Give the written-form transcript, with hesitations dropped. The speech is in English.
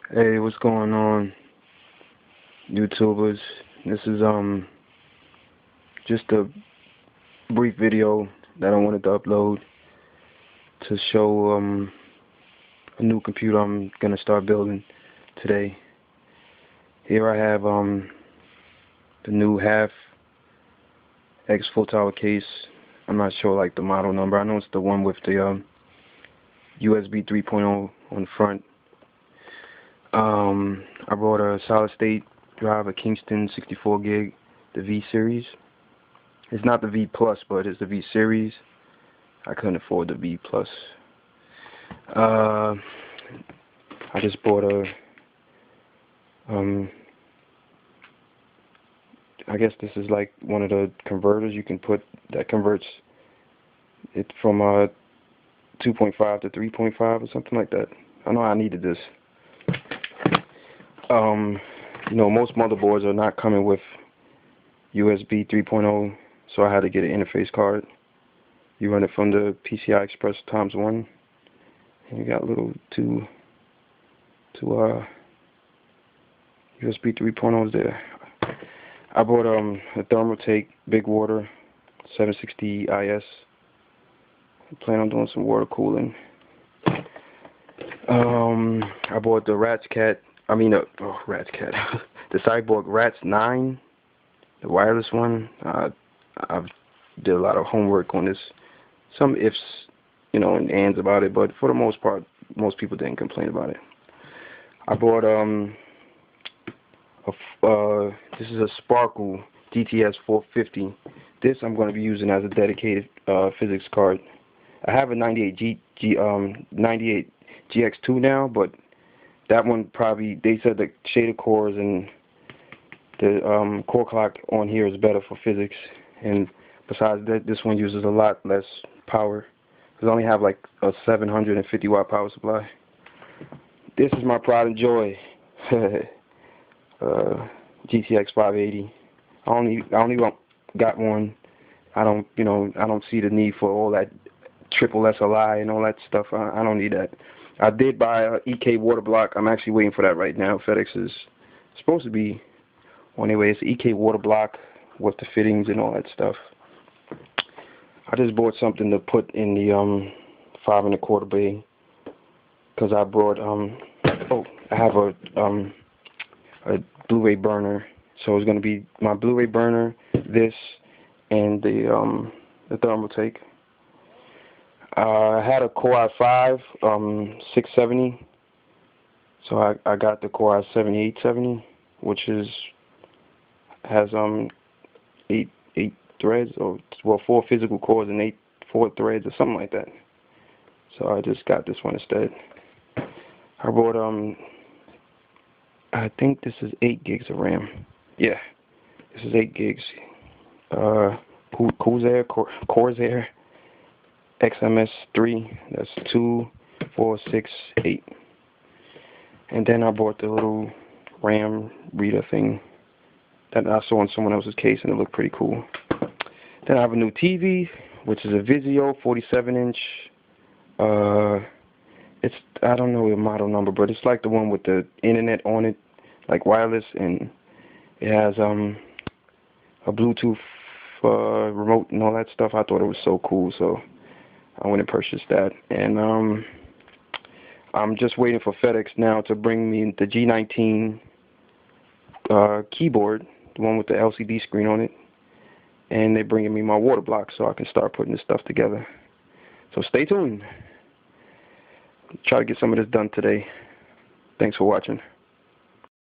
Hey, what's going on, YouTubers? This is just a brief video that I wanted to upload to show a new computer I'm gonna start building today. Here I have the new half X full tower case. I'm not sure like the model number. I know it's the one with the USB 3.0 on the front. I bought a solid state drive, a Kingston 64 gig, the V series. It's not the V plus, but it's the V series. I couldn't afford the V plus. I just bought a I guess this is like one of the converters you can put that converts it from 2.5 to 3.5 or something like that. I know I needed this. You know, most motherboards are not coming with USB 3.0, so I had to get an interface card. You run it from the PCI Express ×1, and you got little two USB 3.0s there. I bought a Thermaltake Big Water 760 IS. I plan on doing some water cooling. I bought the the Cyborg Rats 9, the wireless one. I've did a lot of homework on this. Some ifs, you know, and ands about it, but for the most part, most people didn't complain about it. I bought this is a Sparkle GTS 450. This I'm going to be using as a dedicated physics card. I have a 98 GX2 now, but that one probably, they said the shader cores and the core clock on here is better for physics, and besides that, this one uses a lot less power. I only have like a 750 watt power supply. This is my pride and joy. GTX 580. I only got one. I don't see the need for all that triple SLI and all that stuff. I don't need that. I did buy a EK water block. I'm actually waiting for that right now. FedEx is supposed to be on their way. It's the EK water block with the fittings and all that stuff. I just bought something to put in the 5 1/4 bay, because I brought I have a Blu-ray burner, so it's gonna be my Blu-ray burner, this, and the Thermaltake. I had a Core i5 670, so I got the Core i7-870, which has 8 threads, or well, 4 physical cores and 4 threads or something like that. So I just got this one instead. I bought I think this is 8 gigs of RAM. Yeah, this is 8 gigs. Corsair XMS3. That's 2, 4, 6, 8. And then I bought the little RAM reader thing that I saw in someone else's case, and it looked pretty cool. Then I have a new TV, which is a Vizio 47-inch. It's, I don't know the model number, but it's like the one with the internet on it, like wireless, and it has a Bluetooth remote and all that stuff. I thought it was so cool, so I went and purchased that. And I'm just waiting for FedEx now to bring me the G19 keyboard, the one with the LCD screen on it, and they're bringing me my water block so I can start putting this stuff together. So stay tuned. Try to get some of this done today. Thanks for watching.